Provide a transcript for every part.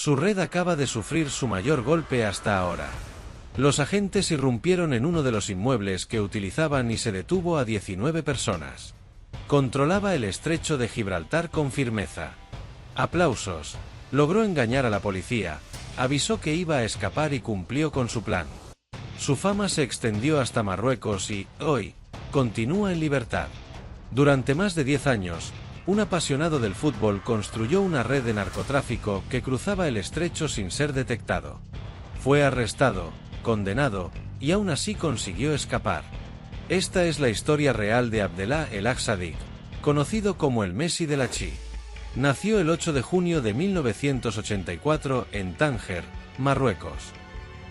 Su red acaba de sufrir su mayor golpe hasta ahora. Los agentes irrumpieron en uno de los inmuebles que utilizaban y se detuvo a 19 personas. Controlaba el estrecho de Gibraltar con firmeza. Aplausos. Logró engañar a la policía, avisó que iba a escapar y cumplió con su plan. Su fama se extendió hasta Marruecos y, hoy, continúa en libertad. Durante más de 10 años, un apasionado del fútbol construyó una red de narcotráfico que cruzaba el estrecho sin ser detectado. Fue arrestado, condenado, y aún así consiguió escapar. Esta es la historia real de Abdellah El Sadiq, conocido como el Messi de Lachi. Nació el 8 de junio de 1984 en Tánger, Marruecos.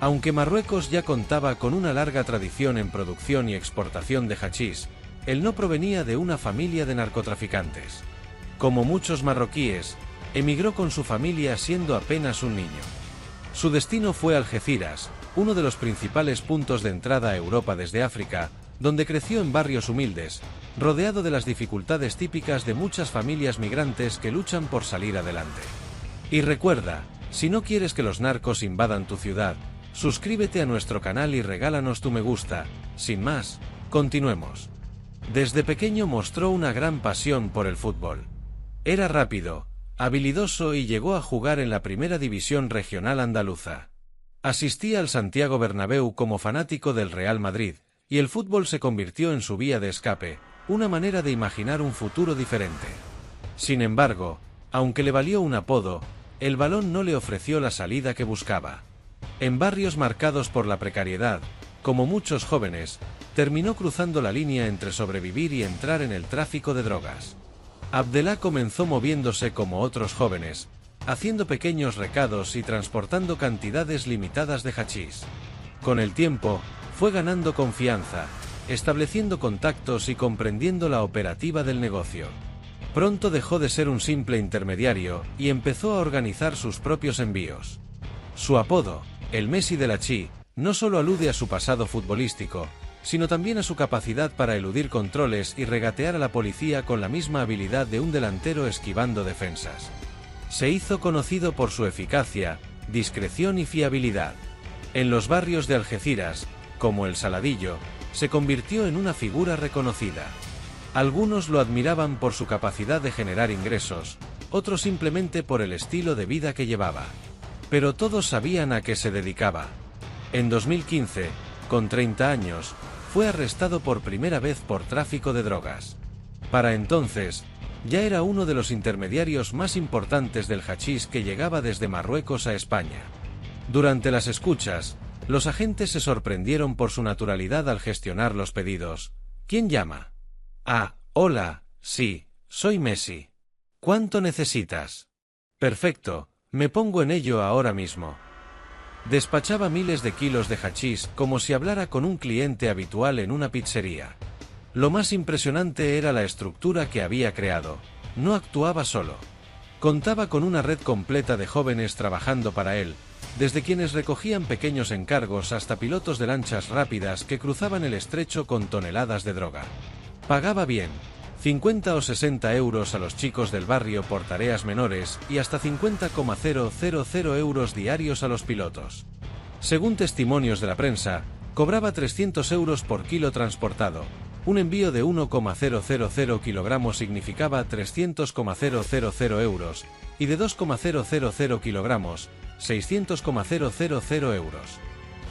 Aunque Marruecos ya contaba con una larga tradición en producción y exportación de hachís, él no provenía de una familia de narcotraficantes. Como muchos marroquíes, emigró con su familia siendo apenas un niño. Su destino fue Algeciras, uno de los principales puntos de entrada a Europa desde África, donde creció en barrios humildes, rodeado de las dificultades típicas de muchas familias migrantes que luchan por salir adelante. Y recuerda, si no quieres que los narcos invadan tu ciudad, suscríbete a nuestro canal y regálanos tu me gusta. Sin más, continuemos. Desde pequeño mostró una gran pasión por el fútbol. Era rápido, habilidoso y llegó a jugar en la primera división regional andaluza. Asistía al Santiago Bernabéu como fanático del Real Madrid, y el fútbol se convirtió en su vía de escape, una manera de imaginar un futuro diferente. Sin embargo, aunque le valió un apodo, el balón no le ofreció la salida que buscaba. En barrios marcados por la precariedad, como muchos jóvenes, terminó cruzando la línea entre sobrevivir y entrar en el tráfico de drogas. Abdellah comenzó moviéndose como otros jóvenes, haciendo pequeños recados y transportando cantidades limitadas de hachís. Con el tiempo, fue ganando confianza, estableciendo contactos y comprendiendo la operativa del negocio. Pronto dejó de ser un simple intermediario y empezó a organizar sus propios envíos. Su apodo, el Messi de Lachi, no solo alude a su pasado futbolístico, sino también a su capacidad para eludir controles y regatear a la policía con la misma habilidad de un delantero esquivando defensas. Se hizo conocido por su eficacia, discreción y fiabilidad. En los barrios de Algeciras, como el Saladillo, se convirtió en una figura reconocida. Algunos lo admiraban por su capacidad de generar ingresos, otros simplemente por el estilo de vida que llevaba. Pero todos sabían a qué se dedicaba. En 2015, con 30 años, fue arrestado por primera vez por tráfico de drogas. Para entonces, ya era uno de los intermediarios más importantes del hachís que llegaba desde Marruecos a España. Durante las escuchas, los agentes se sorprendieron por su naturalidad al gestionar los pedidos. ¿Quién llama? Ah, hola, sí, soy Messi. ¿Cuánto necesitas? Perfecto, me pongo en ello ahora mismo. Despachaba miles de kilos de hachís como si hablara con un cliente habitual en una pizzería. Lo más impresionante era la estructura que había creado. No actuaba solo. Contaba con una red completa de jóvenes trabajando para él, desde quienes recogían pequeños encargos hasta pilotos de lanchas rápidas que cruzaban el estrecho con toneladas de droga. Pagaba bien, 50 o 60 euros a los chicos del barrio por tareas menores y hasta 50,000 euros diarios a los pilotos. Según testimonios de la prensa, cobraba 300 euros por kilo transportado. Un envío de 1,000 kilogramos significaba 300,000 euros, y de 2,000 kilogramos, 600,000 euros.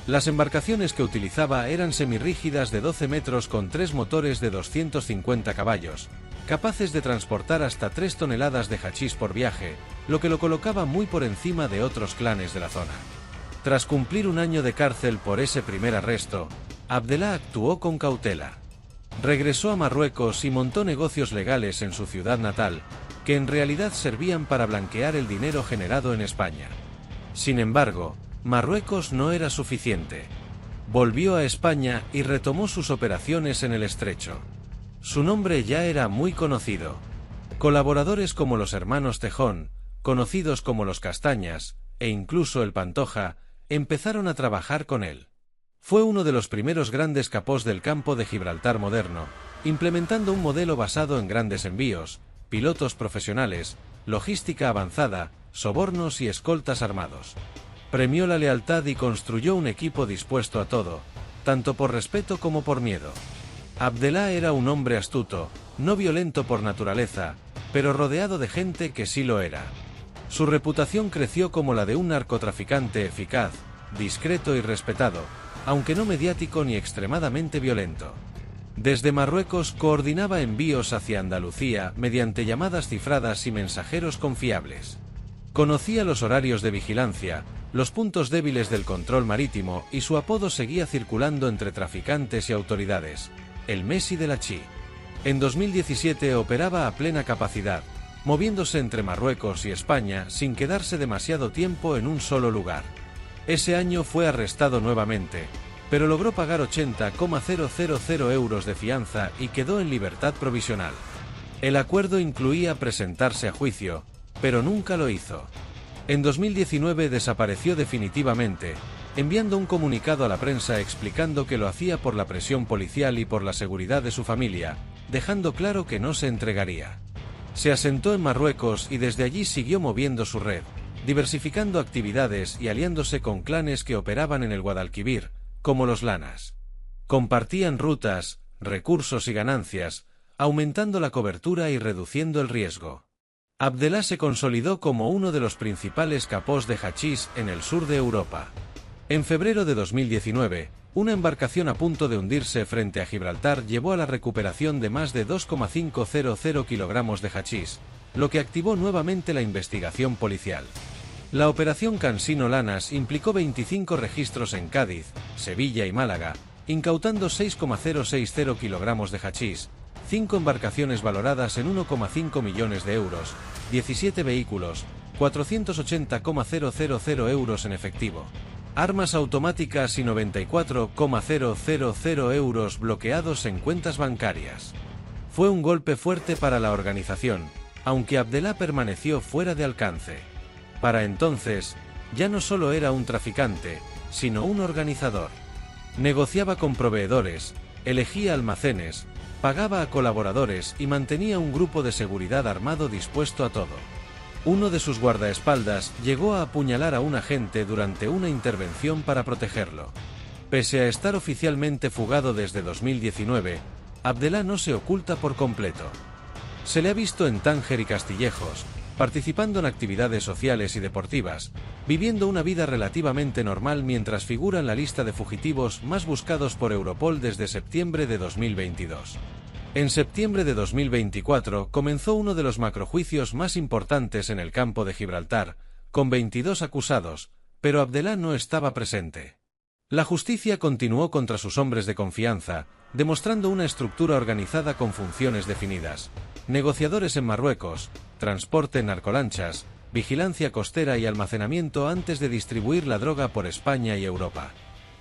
Las embarcaciones que utilizaba eran semirrígidas de 12 metros con 3 motores de 250 caballos, capaces de transportar hasta 3 toneladas de hachís por viaje, lo que lo colocaba muy por encima de otros clanes de la zona. Tras cumplir un año de cárcel por ese primer arresto, Abdellah actuó con cautela. Regresó a Marruecos y montó negocios legales en su ciudad natal, que en realidad servían para blanquear el dinero generado en España. Sin embargo, Marruecos no era suficiente. Volvió a España y retomó sus operaciones en el estrecho. Su nombre ya era muy conocido. Colaboradores como los hermanos Tejón, conocidos como los Castañas, e incluso el Pantoja, empezaron a trabajar con él. Fue uno de los primeros grandes capós del campo de Gibraltar moderno, implementando un modelo basado en grandes envíos, pilotos profesionales, logística avanzada sobornos y escoltas armados. Premió la lealtad y construyó un equipo dispuesto a todo, tanto por respeto como por miedo. Abdellah era un hombre astuto, no violento por naturaleza, pero rodeado de gente que sí lo era. Su reputación creció como la de un narcotraficante eficaz, discreto y respetado, aunque no mediático ni extremadamente violento. Desde Marruecos coordinaba envíos hacia Andalucía mediante llamadas cifradas y mensajeros confiables. Conocía los horarios de vigilancia, los puntos débiles del control marítimo y su apodo seguía circulando entre traficantes y autoridades: el Messi de la Chi. En 2017 operaba a plena capacidad, moviéndose entre Marruecos y España sin quedarse demasiado tiempo en un solo lugar. Ese año fue arrestado nuevamente, pero logró pagar 80,000 euros de fianza y quedó en libertad provisional. El acuerdo incluía presentarse a juicio, pero nunca lo hizo. En 2019 desapareció definitivamente, enviando un comunicado a la prensa explicando que lo hacía por la presión policial y por la seguridad de su familia, dejando claro que no se entregaría. Se asentó en Marruecos y desde allí siguió moviendo su red, diversificando actividades y aliándose con clanes que operaban en el Guadalquivir, como los Lanas. Compartían rutas, recursos y ganancias, aumentando la cobertura y reduciendo el riesgo. Abdellah se consolidó como uno de los principales capós de hachís en el sur de Europa. En febrero de 2019, una embarcación a punto de hundirse frente a Gibraltar llevó a la recuperación de más de 2,500 kilogramos de hachís, lo que activó nuevamente la investigación policial. La operación Cansino Lanas implicó 25 registros en Cádiz, Sevilla y Málaga, incautando 6,060 kilogramos de hachís, 5 embarcaciones valoradas en 1,5 millones de euros, 17 vehículos, 480,000 euros en efectivo, armas automáticas y 94,000 euros bloqueados en cuentas bancarias. Fue un golpe fuerte para la organización, aunque Abdellah permaneció fuera de alcance. Para entonces, ya no solo era un traficante, sino un organizador. Negociaba con proveedores, elegía almacenes, pagaba a colaboradores y mantenía un grupo de seguridad armado dispuesto a todo. Uno de sus guardaespaldas llegó a apuñalar a un agente durante una intervención para protegerlo. Pese a estar oficialmente fugado desde 2019, Abdellah no se oculta por completo. Se le ha visto en Tánger y Castillejos, participando en actividades sociales y deportivas, viviendo una vida relativamente normal mientras figura en la lista de fugitivos más buscados por Europol desde septiembre de 2022. En septiembre de 2024 comenzó uno de los macrojuicios más importantes en el campo de Gibraltar, con 22 acusados, pero Abdellah no estaba presente. La justicia continuó contra sus hombres de confianza, demostrando una estructura organizada con funciones definidas: negociadores en Marruecos, transporte en narcolanchas, vigilancia costera y almacenamiento antes de distribuir la droga por España y Europa.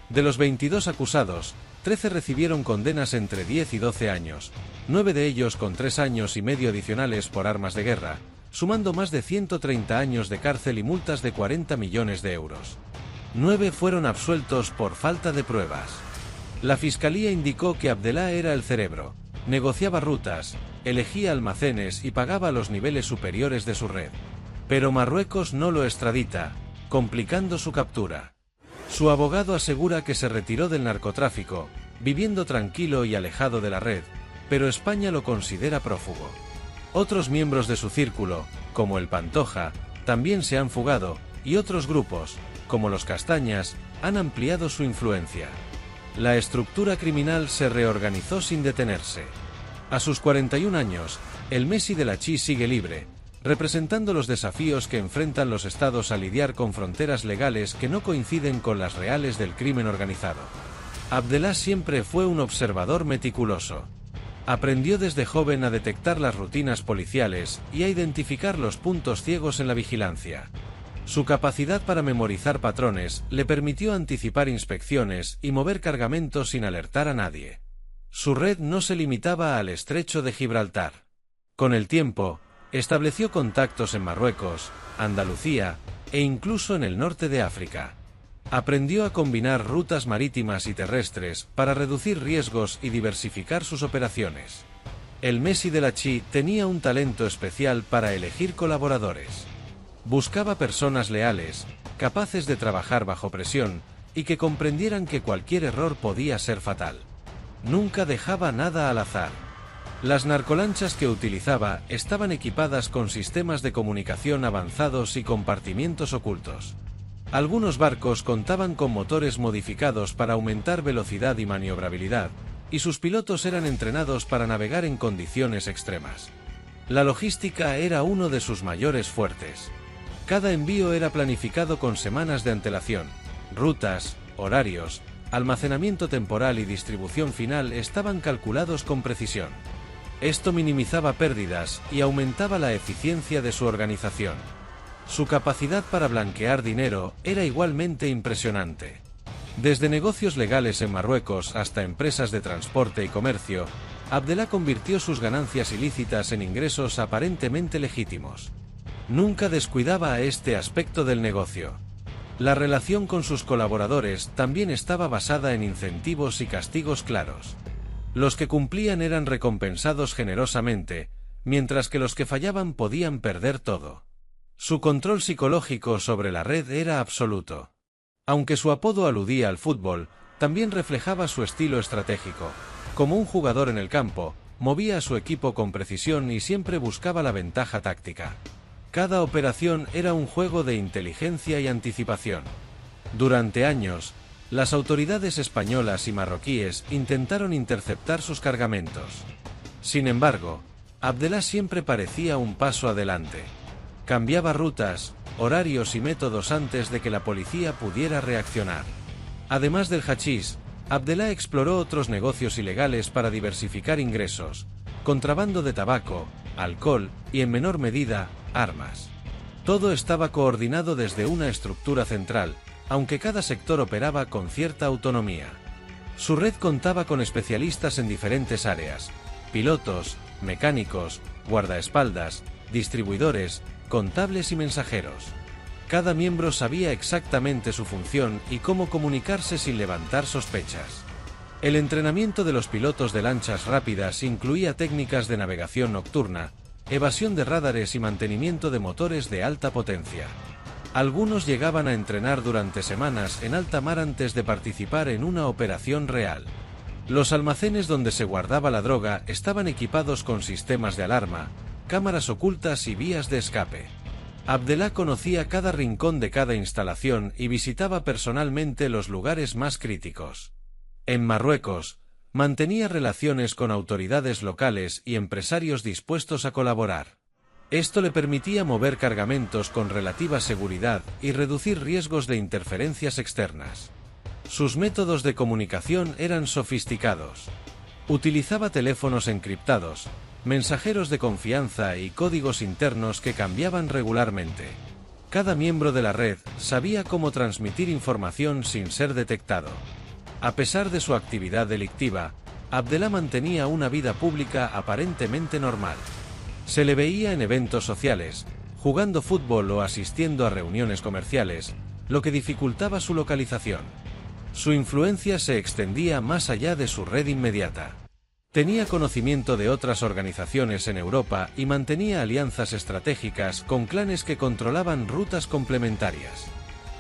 De los 22 acusados, 13 recibieron condenas entre 10 y 12 años, 9 de ellos con 3 años y medio adicionales por armas de guerra, sumando más de 130 años de cárcel y multas de 40 millones de euros. 9 fueron absueltos por falta de pruebas. La fiscalía indicó que Abdellah era el cerebro, negociaba rutas, elegía almacenes y pagaba a los niveles superiores de su red. Pero Marruecos no lo extradita, complicando su captura. Su abogado asegura que se retiró del narcotráfico, viviendo tranquilo y alejado de la red, pero España lo considera prófugo. Otros miembros de su círculo, como el Pantoja, también se han fugado, y otros grupos, como los Castañas, han ampliado su influencia. La estructura criminal se reorganizó sin detenerse. A sus 41 años, el Messi de la Chi sigue libre, representando los desafíos que enfrentan los estados a lidiar con fronteras legales que no coinciden con las reales del crimen organizado. Abdellah siempre fue un observador meticuloso. Aprendió desde joven a detectar las rutinas policiales y a identificar los puntos ciegos en la vigilancia. Su capacidad para memorizar patrones le permitió anticipar inspecciones y mover cargamentos sin alertar a nadie. Su red no se limitaba al estrecho de Gibraltar. Con el tiempo, estableció contactos en Marruecos, Andalucía e incluso en el norte de África. Aprendió a combinar rutas marítimas y terrestres para reducir riesgos y diversificar sus operaciones. El Messi de la Chi tenía un talento especial para elegir colaboradores. Buscaba personas leales, capaces de trabajar bajo presión, y que comprendieran que cualquier error podía ser fatal. Nunca dejaba nada al azar. Las narcolanchas que utilizaba estaban equipadas con sistemas de comunicación avanzados y compartimientos ocultos. Algunos barcos contaban con motores modificados para aumentar velocidad y maniobrabilidad, y sus pilotos eran entrenados para navegar en condiciones extremas. La logística era uno de sus mayores fuertes. Cada envío era planificado con semanas de antelación. Rutas, horarios, almacenamiento temporal y distribución final estaban calculados con precisión. Esto minimizaba pérdidas y aumentaba la eficiencia de su organización. Su capacidad para blanquear dinero era igualmente impresionante. Desde negocios legales en Marruecos hasta empresas de transporte y comercio, Abdellah convirtió sus ganancias ilícitas en ingresos aparentemente legítimos. Nunca descuidaba a este aspecto del negocio. La relación con sus colaboradores también estaba basada en incentivos y castigos claros. Los que cumplían eran recompensados generosamente, mientras que los que fallaban podían perder todo. Su control psicológico sobre la red era absoluto. Aunque su apodo aludía al fútbol, también reflejaba su estilo estratégico. Como un jugador en el campo, movía a su equipo con precisión y siempre buscaba la ventaja táctica. Cada operación era un juego de inteligencia y anticipación. Durante años, las autoridades españolas y marroquíes intentaron interceptar sus cargamentos. Sin embargo, Abdellah siempre parecía un paso adelante. Cambiaba rutas, horarios y métodos antes de que la policía pudiera reaccionar. Además del hachís, Abdellah exploró otros negocios ilegales para diversificar ingresos, contrabando de tabaco, alcohol y, en menor medida, armas. Todo estaba coordinado desde una estructura central, aunque cada sector operaba con cierta autonomía. Su red contaba con especialistas en diferentes áreas: pilotos, mecánicos, guardaespaldas, distribuidores, contables y mensajeros. Cada miembro sabía exactamente su función y cómo comunicarse sin levantar sospechas. El entrenamiento de los pilotos de lanchas rápidas incluía técnicas de navegación nocturna, evasión de radares y mantenimiento de motores de alta potencia. Algunos llegaban a entrenar durante semanas en alta mar antes de participar en una operación real. Los almacenes donde se guardaba la droga estaban equipados con sistemas de alarma, cámaras ocultas y vías de escape. Abdellah conocía cada rincón de cada instalación y visitaba personalmente los lugares más críticos. En Marruecos, mantenía relaciones con autoridades locales y empresarios dispuestos a colaborar. Esto le permitía mover cargamentos con relativa seguridad y reducir riesgos de interferencias externas. Sus métodos de comunicación eran sofisticados. Utilizaba teléfonos encriptados, mensajeros de confianza y códigos internos que cambiaban regularmente. Cada miembro de la red sabía cómo transmitir información sin ser detectado. A pesar de su actividad delictiva, Abdellah mantenía una vida pública aparentemente normal. Se le veía en eventos sociales, jugando fútbol o asistiendo a reuniones comerciales, lo que dificultaba su localización. Su influencia se extendía más allá de su red inmediata. Tenía conocimiento de otras organizaciones en Europa y mantenía alianzas estratégicas con clanes que controlaban rutas complementarias.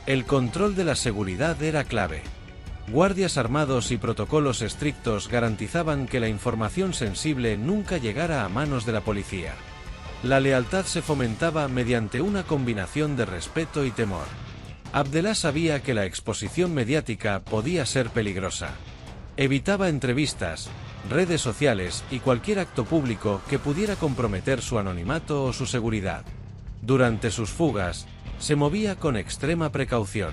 El control de la seguridad era clave. Guardias armados y protocolos estrictos garantizaban que la información sensible nunca llegara a manos de la policía. La lealtad se fomentaba mediante una combinación de respeto y temor. Abdellah sabía que la exposición mediática podía ser peligrosa. Evitaba entrevistas, redes sociales y cualquier acto público que pudiera comprometer su anonimato o su seguridad. Durante sus fugas, se movía con extrema precaución.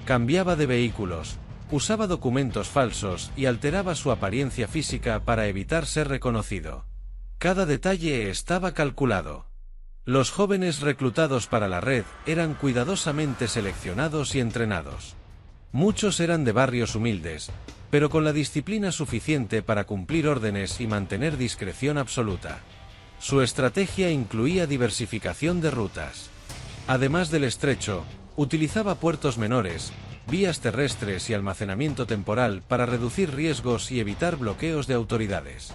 Cambiaba de vehículos, usaba documentos falsos y alteraba su apariencia física para evitar ser reconocido. Cada detalle estaba calculado. Los jóvenes reclutados para la red eran cuidadosamente seleccionados y entrenados. Muchos eran de barrios humildes, pero con la disciplina suficiente para cumplir órdenes y mantener discreción absoluta. Su estrategia incluía diversificación de rutas. Además del estrecho, utilizaba puertos menores, vías terrestres y almacenamiento temporal para reducir riesgos y evitar bloqueos de autoridades.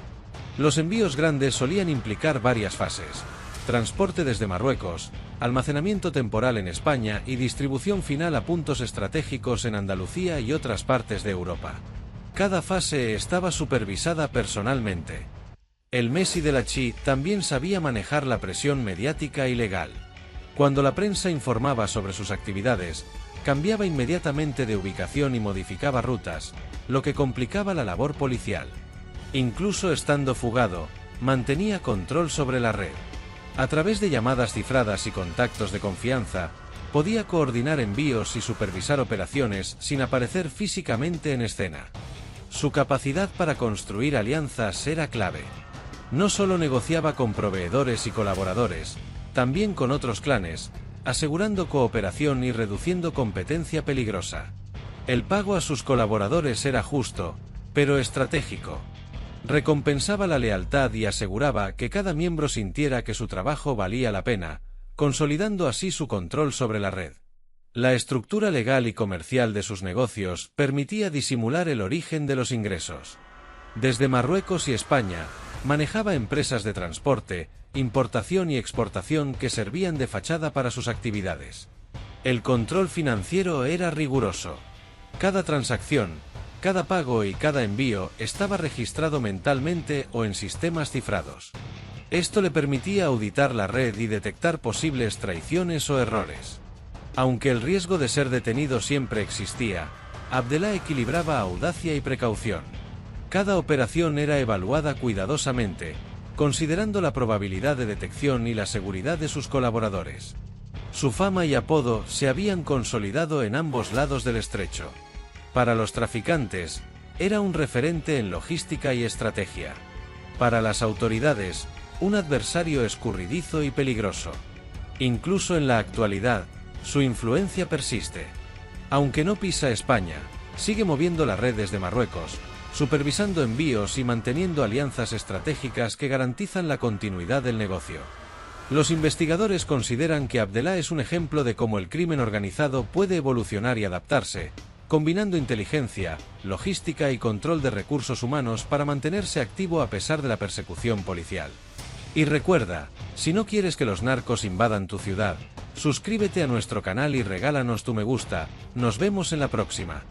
Los envíos grandes solían implicar varias fases. transporte desde Marruecos, almacenamiento temporal en España y distribución final a puntos estratégicos en Andalucía y otras partes de Europa. Cada fase estaba supervisada personalmente. El Messi de la Chi también sabía manejar la presión mediática y legal. Cuando la prensa informaba sobre sus actividades, cambiaba inmediatamente de ubicación y modificaba rutas, lo que complicaba la labor policial. Incluso estando fugado, mantenía control sobre la red. A través de llamadas cifradas y contactos de confianza, podía coordinar envíos y supervisar operaciones sin aparecer físicamente en escena. Su capacidad para construir alianzas era clave. No solo negociaba con proveedores y colaboradores, también con otros clanes, asegurando cooperación y reduciendo competencia peligrosa. El pago a sus colaboradores era justo, pero estratégico. Recompensaba la lealtad y aseguraba que cada miembro sintiera que su trabajo valía la pena, consolidando así su control sobre la red. La estructura legal y comercial de sus negocios permitía disimular el origen de los ingresos. Desde Marruecos y España, manejaba empresas de transporte, importación y exportación que servían de fachada para sus actividades. El control financiero era riguroso. Cada transacción, cada pago y cada envío estaba registrado mentalmente o en sistemas cifrados. Esto le permitía auditar la red y detectar posibles traiciones o errores. Aunque el riesgo de ser detenido siempre existía, Abdellah equilibraba audacia y precaución. Cada operación era evaluada cuidadosamente, considerando la probabilidad de detección y la seguridad de sus colaboradores. Su fama y apodo se habían consolidado en ambos lados del estrecho. Para los traficantes, era un referente en logística y estrategia. Para las autoridades, un adversario escurridizo y peligroso. Incluso en la actualidad, su influencia persiste. Aunque no pisa España, sigue moviendo la red desde Marruecos, supervisando envíos y manteniendo alianzas estratégicas que garantizan la continuidad del negocio. Los investigadores consideran que Abdellah es un ejemplo de cómo el crimen organizado puede evolucionar y adaptarse, combinando inteligencia, logística y control de recursos humanos para mantenerse activo a pesar de la persecución policial. Y recuerda, si no quieres que los narcos invadan tu ciudad, suscríbete a nuestro canal y regálanos tu me gusta. Nos vemos en la próxima.